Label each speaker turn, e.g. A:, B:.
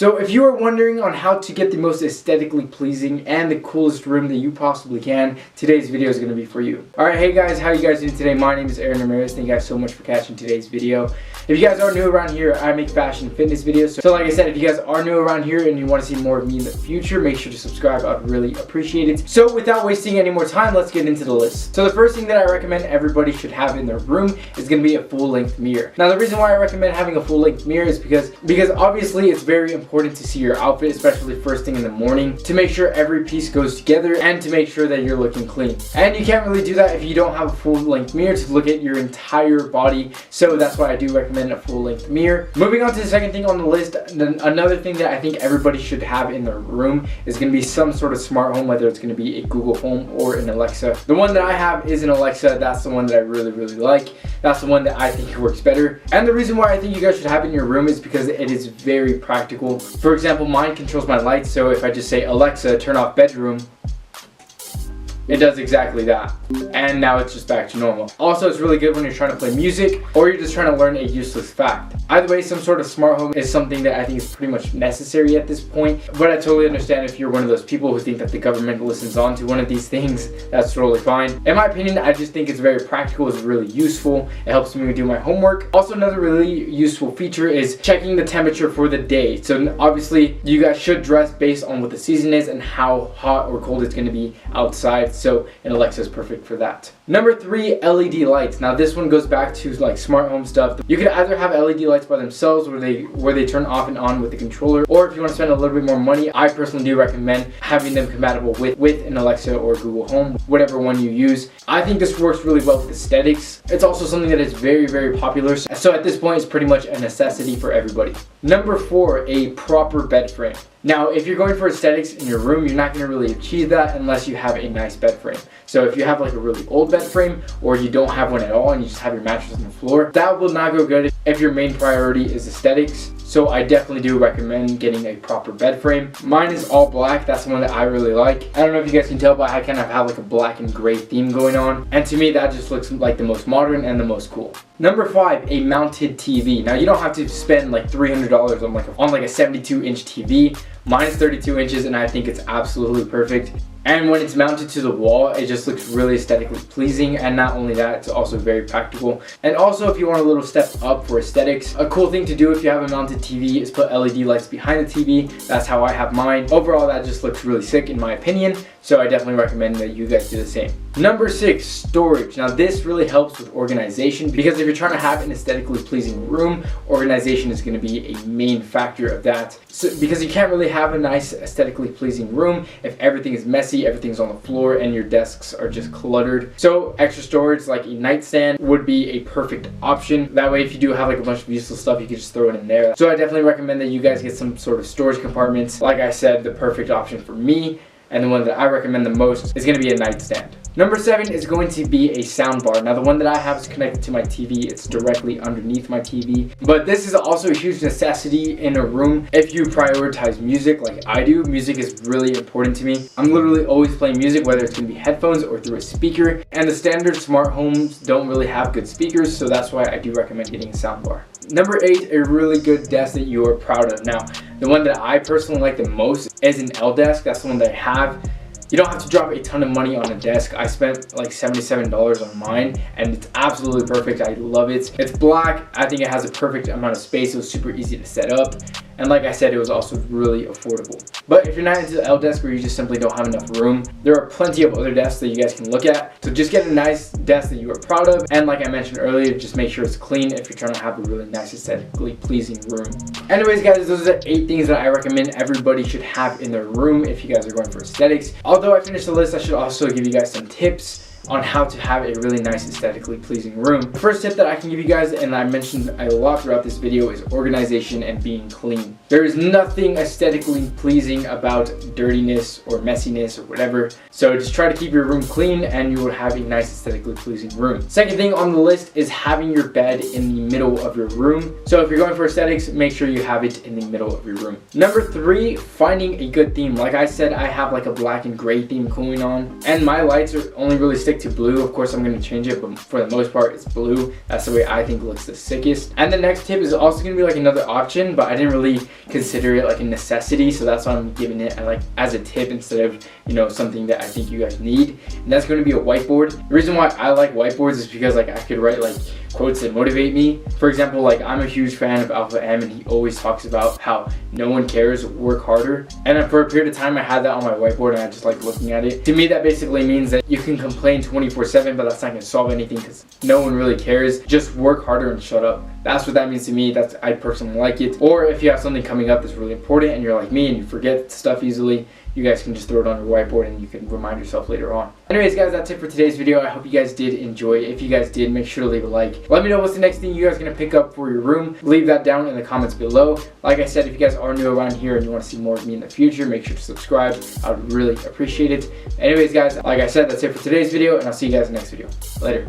A: So if you are wondering on how to get the most aesthetically pleasing and the coolest room that you possibly can, today's video is going to be for you. Alright, hey guys, how you guys doing today? My name is Aaron Ramirez. Thank you guys so much for catching today's video. If you guys are new around here, I make fashion and fitness videos. So like I said, if you guys are new around here and you want to see more of me in the future, make sure to subscribe. I'd really appreciate it. So without wasting any more time, let's get into the list. So the first thing that I recommend everybody should have in their room is going to be a full-length mirror. Now the reason why I recommend having a full-length mirror is because obviously it's very important to see your outfit, especially first thing in the morning, to make sure every piece goes together and to make sure that you're looking clean. And you can't really do that if you don't have a full-length mirror to look at your entire body. So that's why I do recommend a full-length mirror. Moving on to the second thing on the list, another thing that I think everybody should have in their room is going to be some sort of smart home, whether it's going to be a Google Home or an Alexa. The one that I have is an Alexa. That's the one that I really like. That's the one that I think works better. And the reason why I think you guys should have it in your room is because it is very practical. For example, mine controls my lights, so if I just say, Alexa, turn off bedroom, it does exactly that. And now it's just back to normal. Also, it's really good when you're trying to play music or you're just trying to learn a useless fact. Either way, some sort of smart home is something that I think is pretty much necessary at this point. But I totally understand if you're one of those people who think that the government listens on to one of these things. That's totally fine. In my opinion, I just think it's very practical. It's really useful. It helps me do my homework. Also, another really useful feature is checking the temperature for the day. So obviously, you guys should dress based on what the season is and how hot or cold it's going to be outside. So an Alexa is perfect for that. Number 3, LED lights. Now this one goes back to like smart home stuff. You could either have LED lights by themselves where they turn off and on with the controller, or if you want to spend a little bit more money, I personally do recommend having them compatible with an Alexa or Google Home, whatever one you use. I think this works really well with aesthetics. It's also something that is very popular. So at this point, it's pretty much a necessity for everybody. Number 4, a proper bed frame. Now, if you're going for aesthetics in your room, you're not going to really achieve that unless you have a nice bed frame. So if you have like a really old bed frame, or you don't have one at all and you just have your mattress on the floor, that will not go good if your main priority is aesthetics. So I definitely do recommend getting a proper bed frame. Mine is all black. That's the one that I really like. I don't know if you guys can tell, but I kind of have like a black and gray theme going on. And to me, that just looks like the most modern and the most cool. Number 5, a mounted TV. Now you don't have to spend like $300 on like a 72-inch TV. Mine is 32 inches and I think it's absolutely perfect. And when it's mounted to the wall, it just looks really aesthetically pleasing. And not only that, it's also very practical. And also, if you want a little step up for aesthetics, a cool thing to do if you have a mounted TV is put LED lights behind the TV. That's how I have mine. Overall, that just looks really sick in my opinion. So I definitely recommend that you guys do the same. Number 6, storage. Now this really helps with organization, because if you're trying to have an aesthetically pleasing room, organization is going to be a main factor of that. So, because you can't really have a nice aesthetically pleasing room if everything is messy, everything's on the floor, and your desks are just cluttered. So extra storage like a nightstand would be a perfect option. That way, if you do have like a bunch of useless stuff, you can just throw it in there. So I definitely recommend that you guys get some sort of storage compartments. Like I said, the perfect option for me, and the one that I recommend the most, is going to be a nightstand. Number 7 is going to be a sound bar. Now the one that I have is connected to my TV. It's directly underneath my TV. But this is also a huge necessity in a room if you prioritize music like I do. Music is really important to me. I'm literally always playing music, whether it's going to be headphones or through a speaker. And the standard smart homes don't really have good speakers, so that's why I do recommend getting a sound bar. Number 8, a really good desk that you are proud of. Now, the one that I personally like the most is an L desk. That's the one that I have. You don't have to drop a ton of money on a desk. I spent like $77 on mine and it's absolutely perfect. I love it. It's black. I think it has a perfect amount of space. It was super easy to set up. And like I said, it was also really affordable. But if you're not into the L desk or you just simply don't have enough room, there are plenty of other desks that you guys can look at. So just get a nice desk that you are proud of. And like I mentioned earlier, just make sure it's clean if you're trying to have a really nice aesthetically pleasing room. Anyways guys, those are the 8 things that I recommend everybody should have in their room if you guys are going for aesthetics. Although I finished the list, I should also give you guys some tips on how to have a really nice aesthetically pleasing room. The first tip that I can give you guys, and I mentioned a lot throughout this video, is organization and being clean. There is nothing aesthetically pleasing about dirtiness or messiness or whatever. So just try to keep your room clean and you will have a nice aesthetically pleasing room. Second thing on the list is having your bed in the middle of your room. So if you're going for aesthetics, make sure you have it in the middle of your room. Number 3, finding a good theme. Like I said, I have like a black and gray theme going on, and my lights are only really stick to blue. Of course, I'm going to change it, but for the most part, it's blue. That's the way I think looks the sickest. And the next tip is also going to be like another option, but I didn't really consider it like a necessity, so that's why I'm giving it like as a tip instead of, you know, something that I think you guys need. And that's going to be a whiteboard. The reason why I like whiteboards is because like I could write like quotes that motivate me. For example, like I'm a huge fan of Alpha M, and he always talks about how no one cares, work harder. And for a period of time I had that on my whiteboard, and I just like looking at it. To me, that basically means that you can complain 24/7, but that's not going to solve anything because no one really cares. Just work harder and shut up. That's what that means to me. I personally like it. Or if you have something coming up that's really important and you're like me and you forget stuff easily, you guys can just throw it on your whiteboard and you can remind yourself later on. Anyways guys, that's it for today's video. I hope you guys did enjoy. If you guys did, make sure to leave a like. Let me know what's the next thing you guys are going to pick up for your room. Leave that down in the comments below. Like I said, if you guys are new around here and you want to see more of me in the future, make sure to subscribe. I would really appreciate it. Anyways guys, like I said, that's it for today's video, and I'll see you guys in the next video. Later.